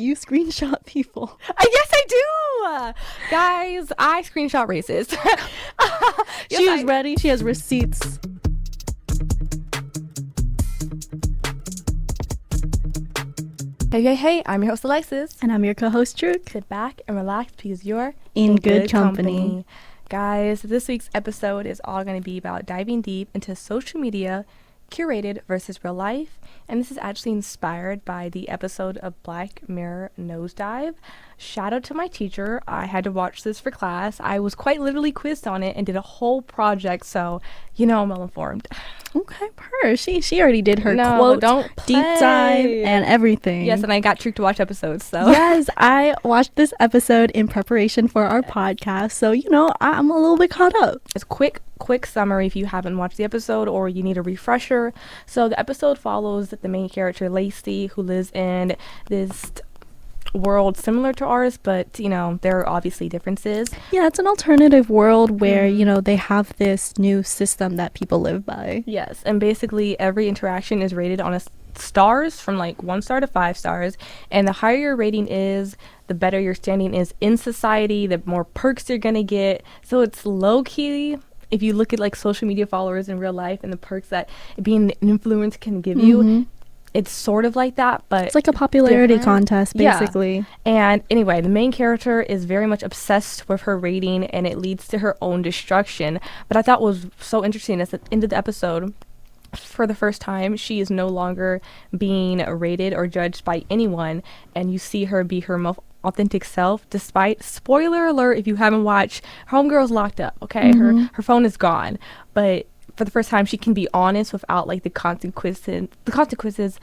You screenshot people. Yes, I do. Guys, I screenshot races. She is ready. She has receipts. Hey, I'm your host, Alexis. And I'm your co-host, Truk. Sit back and relax because you're in good company. Guys, this week's episode is all going to be about diving deep into social media, curated versus real life. And this is actually inspired by the episode of Black Mirror Nosedive. Shout out to my teacher. I had to watch this for class. I was quite literally quizzed on it and did a whole project, so you know I'm well informed. Okay, she already did her quote, deep dive, and everything. Yes, and I got Truk to watch episodes, so. Yes, I watched this episode in preparation for our podcast, so, you know, I'm a little bit caught up. It's quick summary if you haven't watched the episode or you need a refresher. So the episode follows the main character, Lacey, who lives in this world similar to ours, but you know there are obviously differences. Yeah, it's an alternative world where you know they have this new system that people live by. Yes, and basically every interaction is rated on a stars from like 1 star to 5 stars, and the higher your rating is, the better your standing is in society, the more perks you're gonna get. So it's low-key if you look at like social media followers in real life and the perks that being an influencer can give you. It's sort of like that, but it's like a popularity contest, basically. Yeah. And anyway, the main character is very much obsessed with her rating, and it leads to her own destruction. But I thought was so interesting at the end of the episode, for the first time, she is no longer being rated or judged by anyone, and you see her be her most authentic self, despite, spoiler alert if you haven't watched, Homegirl's locked up, okay? Her phone is gone, but for the first time she can be honest without like the consequences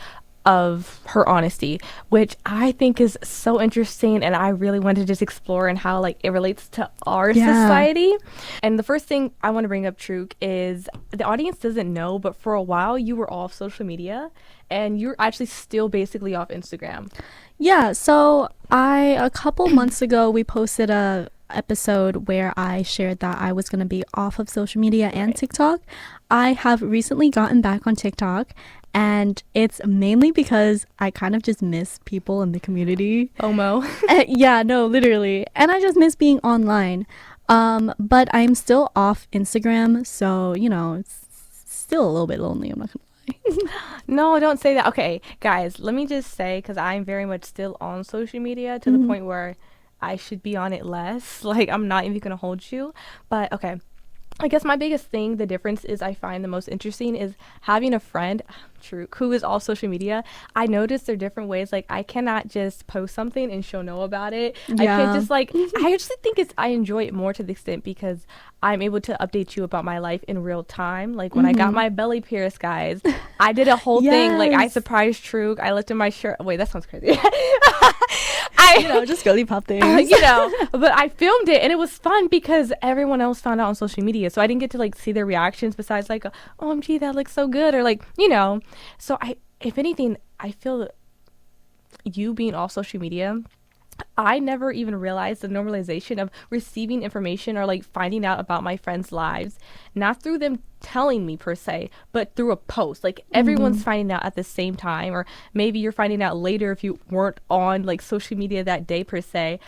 of her honesty, which I think is so interesting, and I really want to just explore and how like it relates to our society. And the first thing I want to bring up, Truk, is the audience doesn't know, but for a while you were off social media and you're actually still basically off Instagram. Yeah, so a couple months ago we posted a episode where I shared that I was going to be off of social media and TikTok. I have recently gotten back on TikTok, and it's mainly because I kind of just miss people in the community. FOMO. Yeah, no, literally. And I just miss being online. But I'm still off Instagram, so, you know, it's still a little bit lonely, I'm not gonna lie. No, don't say that. Okay, guys, let me just say, because I'm very much still on social media to the point where I should be on it less. Like, I'm not even gonna hold you. But okay, I guess my biggest thing, the difference is I find the most interesting is having a friend, Truk, who is all social media. I noticed there are different ways. Like, I cannot just post something and she'll know about it. I can't just like, I actually think I enjoy it more to the extent because I'm able to update you about my life in real time. Like when I got my belly pierced, guys, I did a whole thing. Like I surprised Truk. I lifted my shirt. Wait, that sounds crazy. You know, just girly pop things. You know, but I filmed it and it was fun because everyone else found out on social media. So I didn't get to like see their reactions besides like, OMG, that looks so good. Or like, you know, so if anything, I feel that you being off social media, I never even realized the normalization of receiving information or like finding out about my friends' lives, not through them telling me per se, but through a post. Like everyone's finding out at the same time, or maybe you're finding out later if you weren't on like social media that day per se.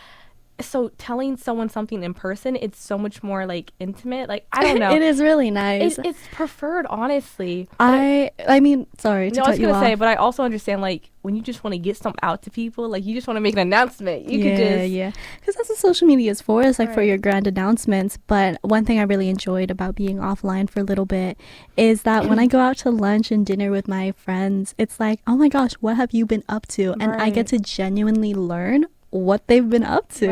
So telling someone something in person, it's so much more like intimate. Like I don't know. It is really nice. It's preferred, honestly. I mean, sorry to cut you off. I was gonna say, but I also understand like when you just want to get something out to people, like you just want to make an announcement. You could just because that's what social media is for. It's like for your grand announcements. But one thing I really enjoyed about being offline for a little bit is that when I go out to lunch and dinner with my friends, it's like, oh my gosh, what have you been up to? And I get to genuinely learn what they've been up to,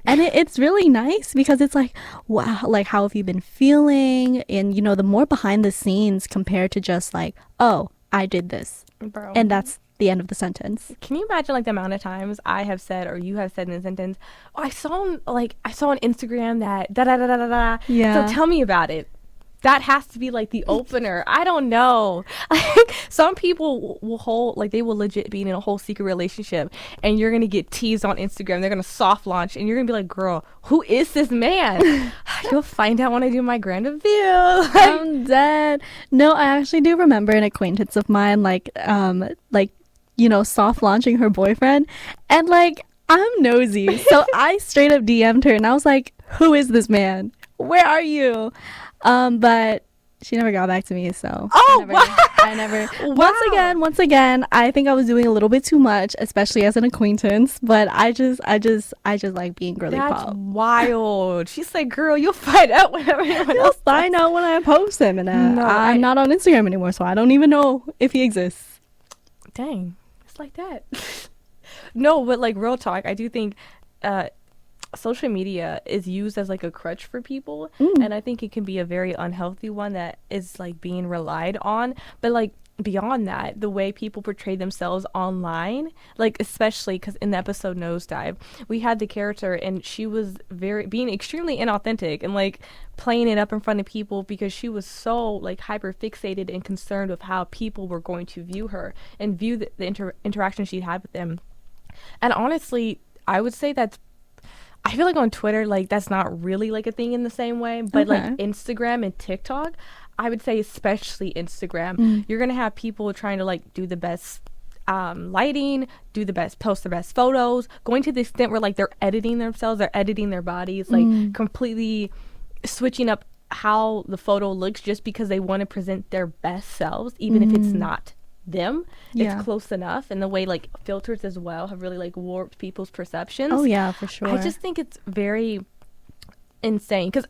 and it's really nice because it's like, wow, like how have you been feeling, and you know, the more behind the scenes compared to just like, oh, I did this, and that's the end of the sentence. Can you imagine like the amount of times I have said or you have said in a sentence, I saw on Instagram that da da da da da, so tell me about it. That has to be like the opener. I don't know. Like some people will they will legit be in a whole secret relationship, and you're gonna get teased on Instagram. They're gonna soft launch, and you're gonna be like, "Girl, who is this man?" You'll find out when I do my grand reveal. I'm dead. No, I actually do remember an acquaintance of mine, soft launching her boyfriend. And like, I'm nosy. So I straight up DM'd her and I was like, who is this man? Where are you? But she never got back to me, so Oh, I never wow. once again, I think I was doing a little bit too much, especially as an acquaintance, but I just like being girly That's pop. wild. She's like, girl, you'll find out whenever anyone You'll else find does. out when I post him, and No, I'm not on Instagram anymore, so I don't even know if he exists. dang, it's like that. No, but like real talk, I do think uh, social media is used as like a crutch for people, Mm. and I think it can be a very unhealthy one that is like being relied on. But like beyond that, the way people portray themselves online, like especially because in the episode Nosedive, we had the character and she was very being extremely inauthentic and like playing it up in front of people because she was so like hyper fixated and concerned with how people were going to view her and view the interaction she had with them. And honestly, I would say that's I feel like on Twitter, like that's not really like a thing in the same way, but like Okay. Instagram and TikTok, I would say especially Instagram, Mm. you're gonna have people trying to like do the best lighting, post the best photos, going to the extent where like they're editing themselves, they're editing their bodies, like Mm. completely switching up how the photo looks just because they want to present their best selves, even if it's Mm. not them. Yeah. It's close enough, and the way like filters as well have really like warped people's perceptions. Oh yeah, for I sure. just think it's very insane because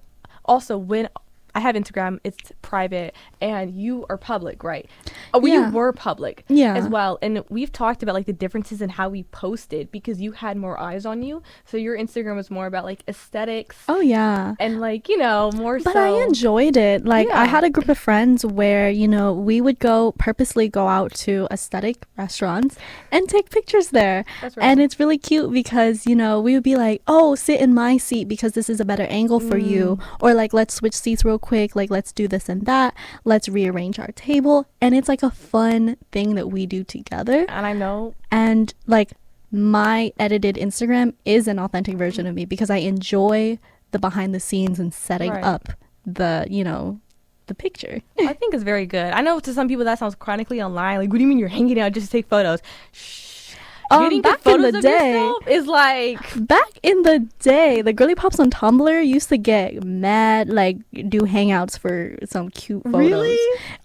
also when I have Instagram, it's private and you are public, right? Oh, well, Yeah. you were public Yeah. as well. And we've talked about like the differences in how we posted because you had more eyes on you. So your Instagram was more about like aesthetics Oh yeah. and like, more But so. I enjoyed it. Like I Yeah. had a group of friends where, we would purposely go out to aesthetic restaurants and take pictures there. That's right. And it's really cute because, we would be like, "Oh, sit in my seat because this is a better angle for you." Or like, "Let's switch seats real quick. Like, let's do this and that. Let's rearrange our table." And it's like a fun thing that we do together. And I know. And like my edited Instagram is an authentic version of me because I enjoy the behind the scenes and setting Right. up the picture. I think it's very good. I know to some people that sounds chronically online. Like, what do you mean you're hanging out just to take photos? Shh. Getting good Back in photos the of day, yourself is like back in the day, the girly pops on Tumblr used to get mad, like do hangouts for some cute photos. really.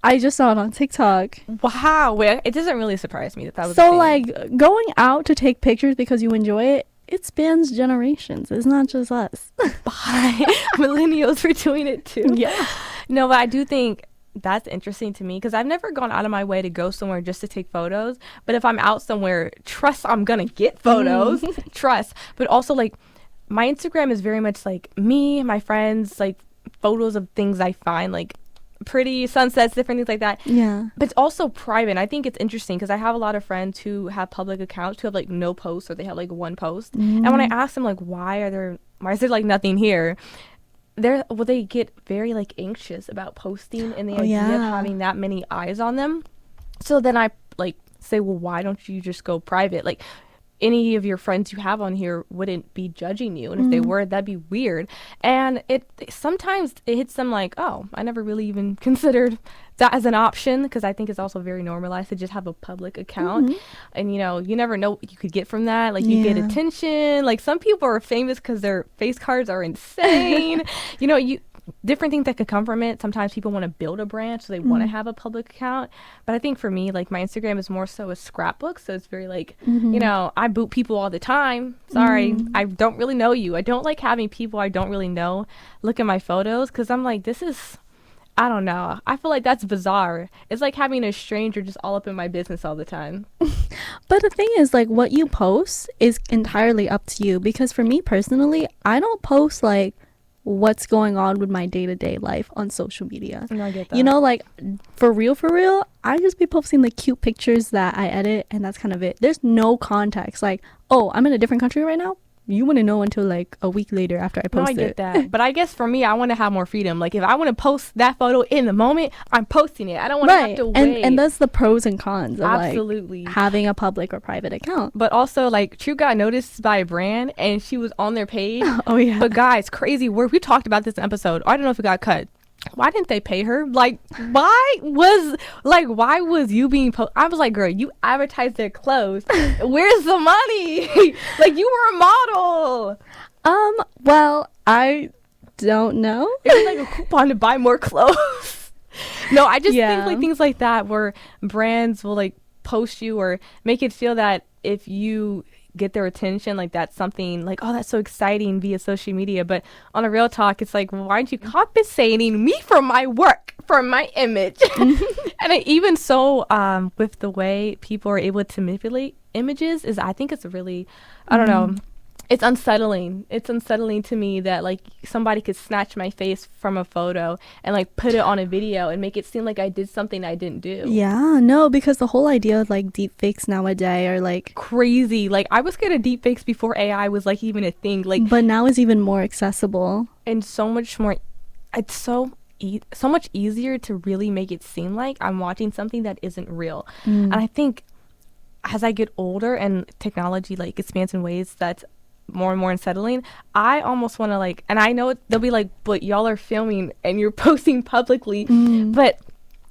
I just saw it on TikTok. Wow. Wait, it doesn't really surprise me that was a So thing. like going out to take pictures because you enjoy it, it spans generations. It's not just us. Bye. Millennials were doing it too. Yeah. No, but I do think that's interesting to me because I've never gone out of my way to go somewhere just to take photos. But if I'm out somewhere, trust I'm gonna get photos. Trust. But also like my Instagram is very much like me, my friends, like photos of things I find like pretty sunsets, different things like that. Yeah. But it's also private. And I think it's interesting because I have a lot of friends who have public accounts who have like no posts or they have like one post. And when I ask them like why is there like nothing here? They get very like anxious about posting and the idea of yeah. having that many eyes on them. So then I like say, well, why don't you just go private? Like any of your friends you have on here wouldn't be judging you, and if they were, that'd be weird. And it sometimes it hits them like, oh, I never really even considered that as an option, because I think it's also very normalized to just have a public account. And you never know what you could get from that. Like you get Yeah. attention. Like some people are famous because their face cards are insane. You different things that could come from it. Sometimes people want to build a brand, so they want to have a public account. But I think for me, like my Instagram is more so a scrapbook, so it's very like, I boot people all the time. Sorry, I don't really know you. I don't like having people I don't really know look at my photos because I'm like, I don't know. I feel like that's bizarre. It's like having a stranger just all up in my business all the time. But the thing is, like, what you post is entirely up to you. Because for me personally, I don't post like what's going on with my day-to-day life on social media. No, I get that. Like for real, I just be posting the cute pictures that I edit, and that's kind of it. There's no context. Like, oh, I'm in a different country right now. You wouldn't know until like a week later after I No, post I it. get that. But I guess for me, I want to have more freedom. Like if I want to post that photo in the moment, I'm posting it. I don't want to have Right. to And wait. and that's the pros and cons of Absolutely. like having a public or private account. But also, like, True got noticed by a brand, and she was on their page. Oh yeah. But guys, crazy work. We talked about this in episode. I don't know if it got cut. why didn't they pay her? Like, why was you being I was like, girl, you advertised their clothes. Where's the money? Like, you were a model. Well, I don't know. It was like a coupon to buy more clothes. No, I just Yeah. think like things like that where brands will like post you or make it feel that if you get their attention, like that's something like, oh, that's so exciting via social media. But on a real talk, it's like, well, why aren't you compensating me for my work, for my image? And even so, with the way people are able to manipulate images, is I think it's really, I don't know. It's unsettling. It's unsettling to me that like somebody could snatch my face from a photo and like put it on a video and make it seem like I did something I didn't do. Yeah, no, because the whole idea of like deep fakes nowadays are like Crazy. Like I was scared of deepfakes before AI was like even a thing. Like, but now it's even more accessible. and so much more. It's so much easier to really make it seem like I'm watching something that isn't real. And I think as I get older and technology like expands in ways that's more and more unsettling, I almost want to like, and I know they'll be like, but y'all are filming and you're posting publicly. But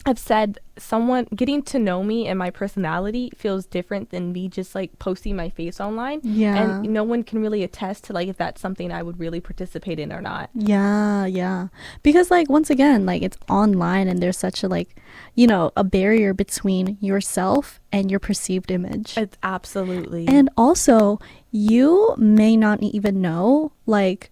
I've said someone getting to know me and my personality feels different than me just like posting my face online. Yeah. And no one can really attest to like if that's something I would really participate in or not. Yeah. Because like once again, like it's online and there's such a like, you know, a barrier between yourself and your perceived image. It's absolutely. And also, you may not even know like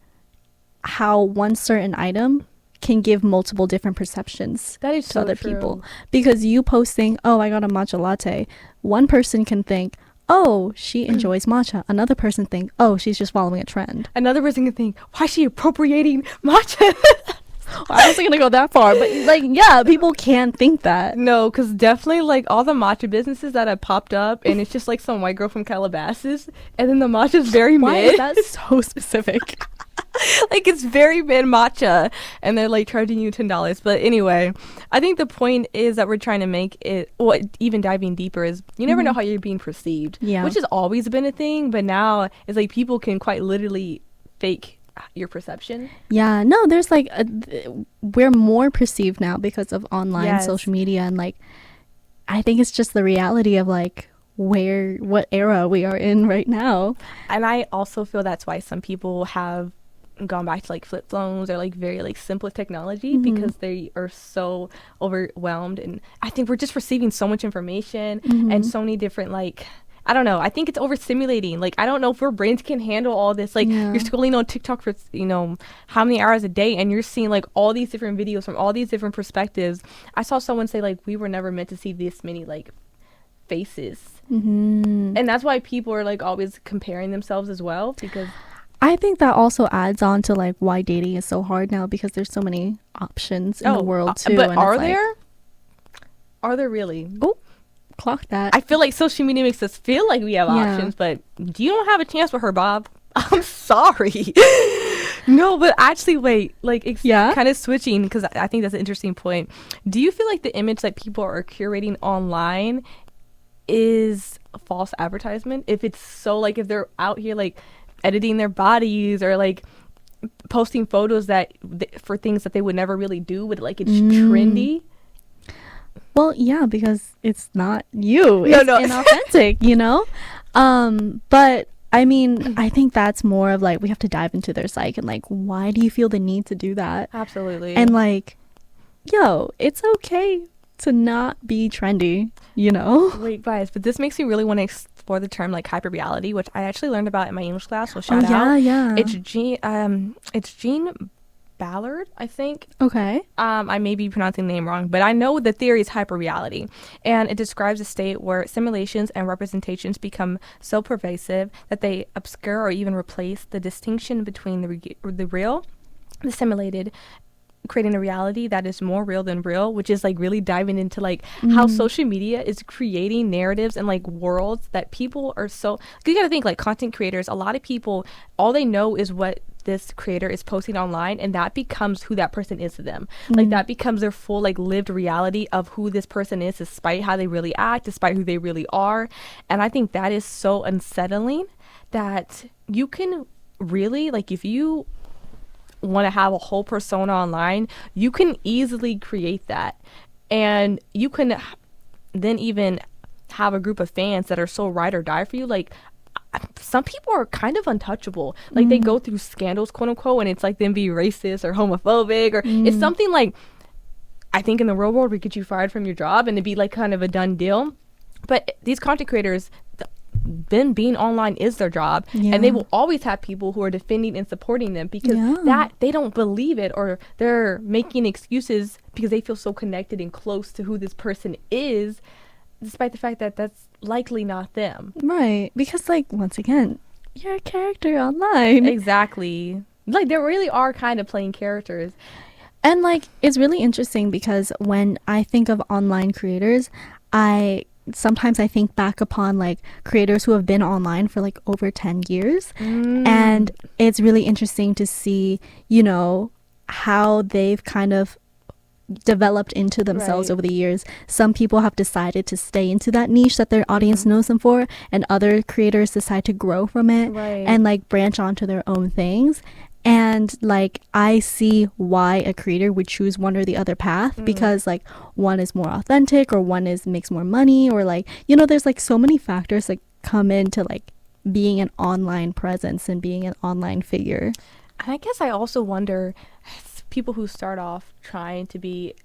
how one certain item can give multiple different perceptions that is to so other true. people. Because you posting, oh, I got a matcha latte, one person can think, oh, she enjoys matcha. Another person think, oh, she's just following a trend. Another person can think, why is she appropriating matcha? I wasn't gonna go that far, but like, yeah, people can think that. No, because definitely like all the matcha businesses that have popped up and it's just like some white girl from Calabasas and then the matcha's very Why mid. is that so specific? Like it's very mid matcha and they're like charging you $10. But anyway, I think the point is that we're trying to make it, well, even diving deeper is you never know how you're being perceived. Yeah. Which has always been a thing, but now it's like people can quite literally fake your perception. Yeah, no, there's like we're more perceived now because of online Yes. social media, and like I think it's just the reality of like what era we are in right now. And I also feel that's why some people have gone back to like flip phones or like very like simple technology because they are so overwhelmed. And I think we're just receiving so much information and so many different like, I don't know. I think it's overstimulating. Like, I don't know if our brains can handle all this. Like, Yeah. you're scrolling on TikTok for, you know, how many hours a day, and you're seeing, like, all these different videos from all these different perspectives. I saw someone say, like, we were never meant to see this many, like, faces. And that's why people are, like, always comparing themselves as well, because... I think that also adds on to like why dating is so hard now, because there's so many options in the world too. But and are it's like, there? Are there really? oh, clock that. I feel like social media makes us feel like we have Yeah. options, but you don't have a chance with her, Bob. I'm sorry. No, but actually, wait, like, Yeah? kind of switching, because I think that's an interesting point. Do you feel like the image that people are curating online is a false advertisement? If it's so, like, if they're out here, like, editing their bodies or, like, posting photos that for things that they would never really do, but, like, it's trendy? Well, yeah, because it's not you. No, It's no. inauthentic, you know? But I mean, I think that's more of like we have to dive into their psyche and like, why do you feel the need to do that? Absolutely. And like, yo, it's okay to not be trendy, you know? Wait, guys, but this makes me really want to explore the term like hyperreality, which I actually learned about in my English class. So shout out. Yeah. It's Jean Ballard, I think. Okay. I may be pronouncing the name wrong, but I know the theory is hyperreality, and it describes a state where simulations and representations become so pervasive that they obscure or even replace the distinction between the real, the simulated, creating a reality that is more real than real, which is like really diving into like how social media is creating narratives and like worlds that people are so, 'cause you gotta think like content creators, a lot of people, all they know is what this creator is posting online, and that becomes who that person is to them. Like that becomes their full like lived reality of who this person is, despite how they really act, despite who they really are. And I think that is so unsettling that you can really, like, if you want to have a whole persona online, you can easily create that. And you can then even have a group of fans that are so ride or die for you. Like, some people are kind of untouchable. Like, they go through scandals, quote unquote, and it's like them be racist or homophobic, or it's something like, I think in the real world, we get you fired from your job and it'd be like kind of a done deal. But these content creators, them being online is their job, and they will always have people who are defending and supporting them, because that they don't believe it, or they're making excuses because they feel so connected and close to who this person is, despite the fact that that's likely not them. Right. Because, like, once again, you're a character online. Exactly. Like, they really are kind of playing characters. And, like, it's really interesting because when I think of online creators, sometimes I think back upon, like, creators who have been online for, like, over 10 years. And it's really interesting to see, you know, how they've kind of developed into themselves over the years. Some people have decided to stay into that niche that their audience knows them for, and other creators decide to grow from it and, like, branch onto their own things. And, like, I see why a creator would choose one or the other path, because, like, one is more authentic, or one makes more money, or, like, you know, there's, like, so many factors that come into, like, being an online presence and being an online figure. And I guess I also wonder, people who start off trying to be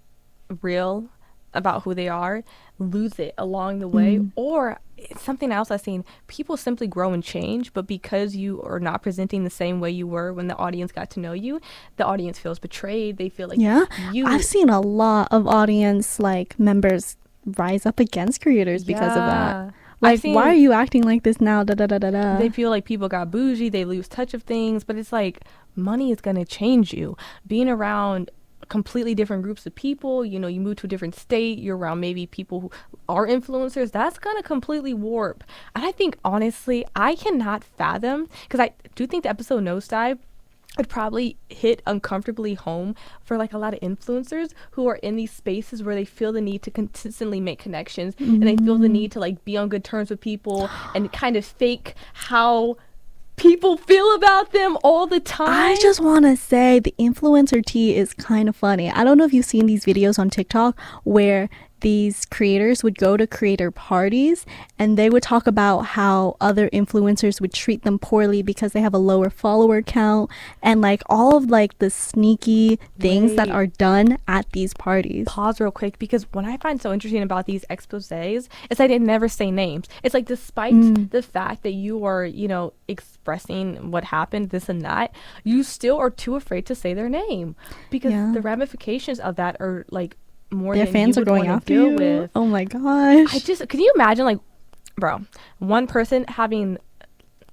real about who they are lose it along the way. Or it's something else I've seen, people simply grow and change, but because you are not presenting the same way you were when the audience got to know you, the audience feels betrayed. They feel like I've seen a lot of audience, like, members rise up against creators because of that. Like, why are you acting like this now? Da, da, da, da, da. They feel like people got bougie, they lose touch of things, but it's like, money is going to change you. Being around completely different groups of people, you know, you move to a different state, you're around maybe people who are influencers, that's going to completely warp. And I think, honestly, I cannot fathom, because I do think the episode Nosedive would probably hit uncomfortably home for, like, a lot of influencers who are in these spaces where they feel the need to consistently make connections, and they feel the need to, like, be on good terms with people and kind of fake how people feel about them all the time. I just want to say the influencer tea is kind of funny. I don't know if you've seen these videos on TikTok where these creators would go to creator parties and they would talk about how other influencers would treat them poorly because they have a lower follower count, and, like, all of, like, the sneaky things that are done at these parties. Pause real quick, because what I find so interesting about these exposés is that they never say names. It's like, despite the fact that you are, you know, expressing what happened, this and that, you still are too afraid to say their name, because the ramifications of that are, like, more their than fans you are going after you with. Oh my gosh. Can you imagine, like, bro, one person having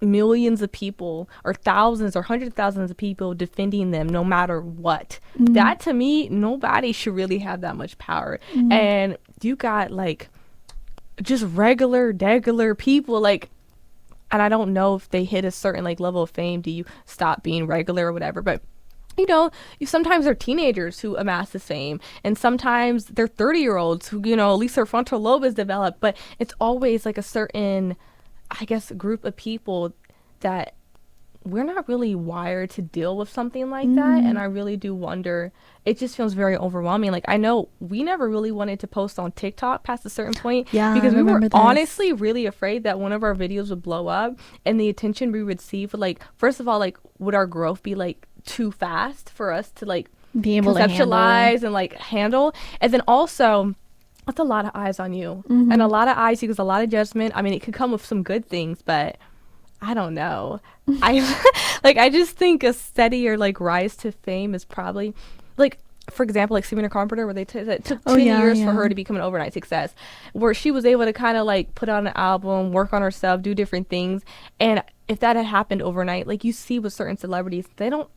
millions of people or thousands or hundreds of thousands of people defending them no matter what? That, to me, nobody should really have that much power. And you got, like, just regular people, like, and I don't know if they hit a certain, like, level of fame, do you stop being regular or whatever, but you know, sometimes they're teenagers who amass this fame, and sometimes they're 30-year-olds who, you know, at least their frontal lobe is developed, but it's always, like, a certain, I guess, group of people that we're not really wired to deal with something like that. And I really do wonder, it just feels very overwhelming. Like, I know we never really wanted to post on TikTok past a certain point, because we were honestly really afraid that one of our videos would blow up, and the attention we would receive would, like, first of all, like, would our growth be, like, too fast for us to, like, be able to conceptualize and, like, handle? And then also, that's a lot of eyes on you, and a lot of eyes equals a lot of judgment. I mean, it could come with some good things, but I don't know. I just think a steadier, like, rise to fame is probably, like, for example, like Sabrina Carpenter, where it took 10 years for her to become an overnight success, where she was able to kind of, like, put out an album, work on herself, do different things. And if that had happened overnight, like, you see with certain celebrities, they don't,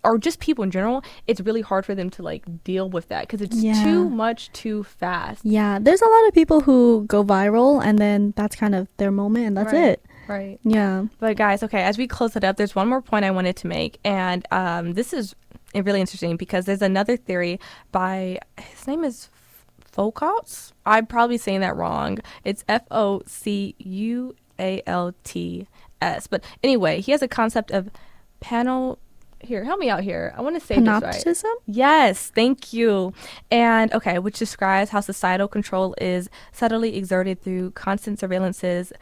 or just people in general, it's really hard for them to, like, deal with that, because it's too much too fast. Yeah, there's a lot of people who go viral and then that's kind of their moment and that's it. Right. Yeah. But guys, okay, as we close it up, there's one more point I wanted to make, and this is really interesting because there's another theory by, his name is Foucault's. I'm probably saying that wrong. It's Foucaults. But anyway, he has a concept of panel here, help me out here. I want to say this right. Panoptism? Yes, thank you. And okay, which describes how societal control is subtly exerted through constant surveillances,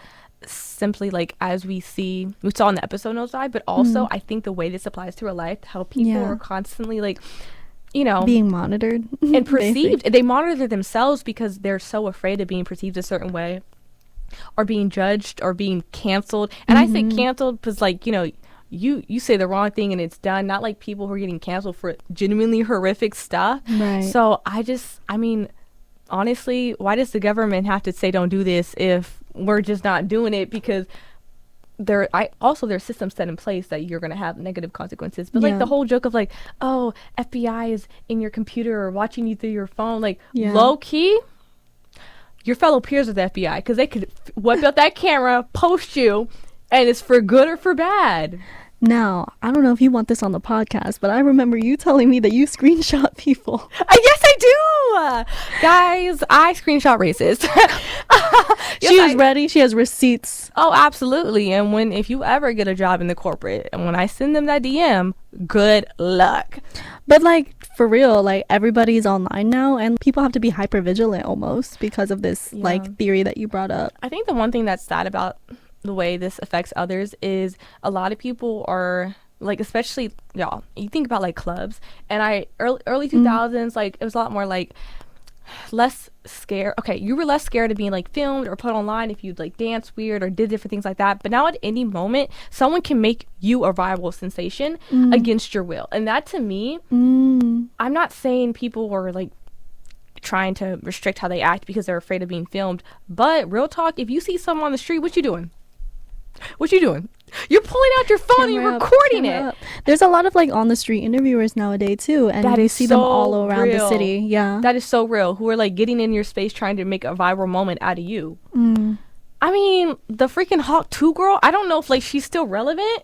simply like as we saw in the episode Nosedive, but also I think the way this applies to real life, how people are constantly like, you know, being monitored and perceived. They monitor themselves because they're so afraid of being perceived a certain way, or being judged, or being canceled. And I say canceled because, like, you know, you say the wrong thing and it's done. Not like people who are getting canceled for genuinely horrific stuff. Right. So I mean, honestly, why does the government have to say don't do this if we're just not doing it? Because there's systems set in place that you're going to have negative consequences. But like the whole joke of like, oh, FBI is in your computer or watching you through your phone, like low key, your fellow peers are the FBI, because they could whip out that camera, post you, and it's for good or for bad. Now, I don't know if you want this on the podcast, but I remember you telling me that you screenshot people. Yes, I do. Guys, I screenshot racist. She was ready. She has receipts. Oh, absolutely. And if you ever get a job in the corporate, and when I send them that DM, good luck. But like, for real, like, everybody's online now, and people have to be hyper vigilant almost because of this like theory that you brought up. I think the one thing that's sad about the way this affects others is a lot of people are like, especially y'all, you think about like clubs, and early 2000s, like it was a lot more like less scared. Okay, you were less scared of being like filmed or put online if you like dance weird or did different things like that. But now at any moment, someone can make you a viral sensation against your will. And that, to me, I'm not saying people were like trying to restrict how they act because they're afraid of being filmed. But real talk, if you see someone on the street, what you doing? You're pulling out your phone and you're recording it. There's a lot of like on the street interviewers nowadays too, and you see them all around the city. Yeah, that is so real. Who are like getting in your space trying to make a viral moment out of you. I mean, the freaking Hawk 2 girl, I don't know if like she's still relevant,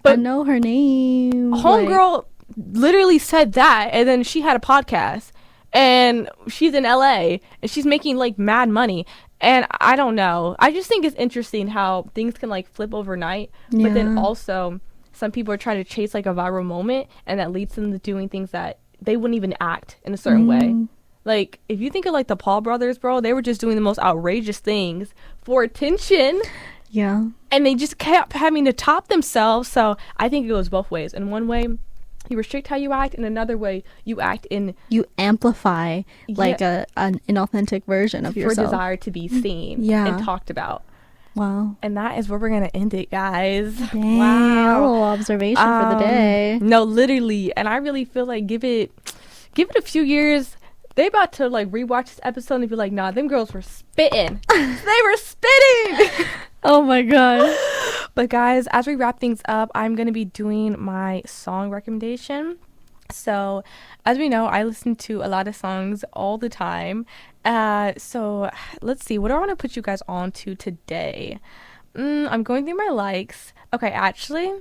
but I know her name. Homegirl literally said that, and then she had a podcast, and she's in LA and she's making like mad money. And I don't know. I just think it's interesting how things can like flip overnight. But then also some people are trying to chase like a viral moment, and that leads them to doing things that they wouldn't even act in a certain way. Like, if you think of like the Paul brothers, bro, they were just doing the most outrageous things for attention. Yeah. And they just kept having to top themselves. So I think it goes both ways. In one way, you restrict how you act, in another way you amplify like an inauthentic version of yourself for desire to be seen and talked about. Wow. And that is where we're gonna end it, guys. Dang, wow, a little observation for the day. No, literally. And I really feel like give it a few years. They about to like rewatch this episode and be like, nah, them girls were spitting. They were spitting. Oh my god. But guys, as we wrap things up, I'm going to be doing my song recommendation. So as we know, I listen to a lot of songs all the time. So let's see, what do I want to put you guys on to today? I'm going through my likes. Okay, actually,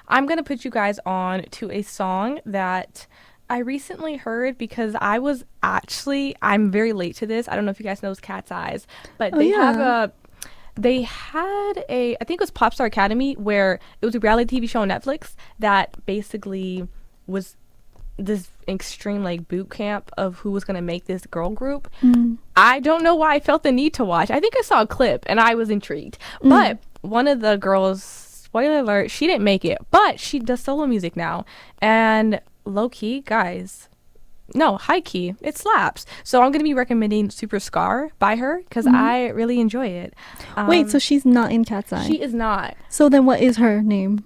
I'm going to put you guys on to a song that I recently heard because I'm very late to this. I don't know if you guys know Cat's Eyes, but they had I think it was Popstar Academy, where it was a reality TV show on Netflix that basically was this extreme like boot camp of who was going to make this girl group. I don't know why I felt the need to watch. I think I saw a clip and I was intrigued. But one of the girls, spoiler alert, she didn't make it, but she does solo music now. And low key, guys, no, high key, it slaps. So I'm going to be recommending Super Scar by her because I really enjoy it. Wait, so she's not in Cat's Eye? She is not. So then what is her name?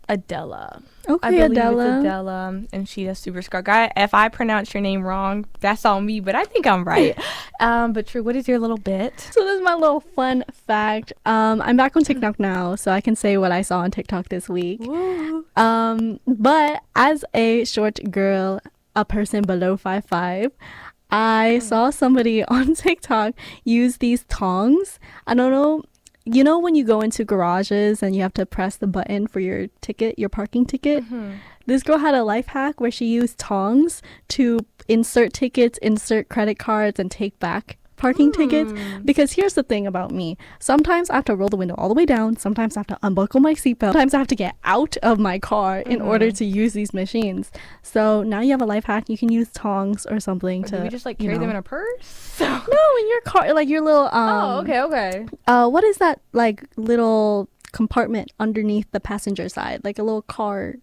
Adela. Okay, I believe Adela. It's Adela, and she does Super Scar. Guy, if I pronounce your name wrong, that's on me, but I think I'm right. But True, what is your little bit? So this is my little fun fact. I'm back on TikTok now, so I can say what I saw on TikTok this week. Woo. But as a short girl, a person below 5'5", I saw somebody on TikTok use these tongs. I don't know. You know when you go into garages and you have to press the button for your ticket, your parking ticket? This girl had a life hack where she used tongs to insert tickets, insert credit cards, and take back parking tickets. Because here's the thing about me. Sometimes I have to roll the window all the way down. Sometimes I have to unbuckle my seatbelt. Sometimes I have to get out of my car in order to use these machines. So now you have a life hack. You can use tongs or something to, do we just like carry them in a purse? No, in your car, like your little okay. what is that like little compartment underneath the passenger side, like a little car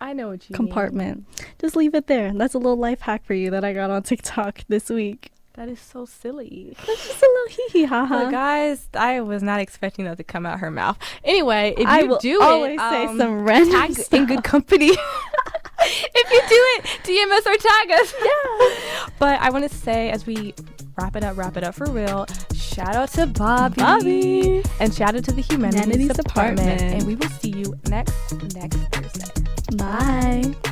I know what you compartment. Just leave it there. That's a little life hack for you that I got on TikTok this week. That is so silly. That's just a little hee hee ha ha. But guys, I was not expecting that to come out her mouth. Anyway, if I you will do always it, say some random tag stuff. In Good Company. If you do it, DM us or tag us. Yeah. But I want to say, as we wrap it up for real, shout out to Bobby. And shout out to the Humanities Department. And we will see you next Thursday. Bye.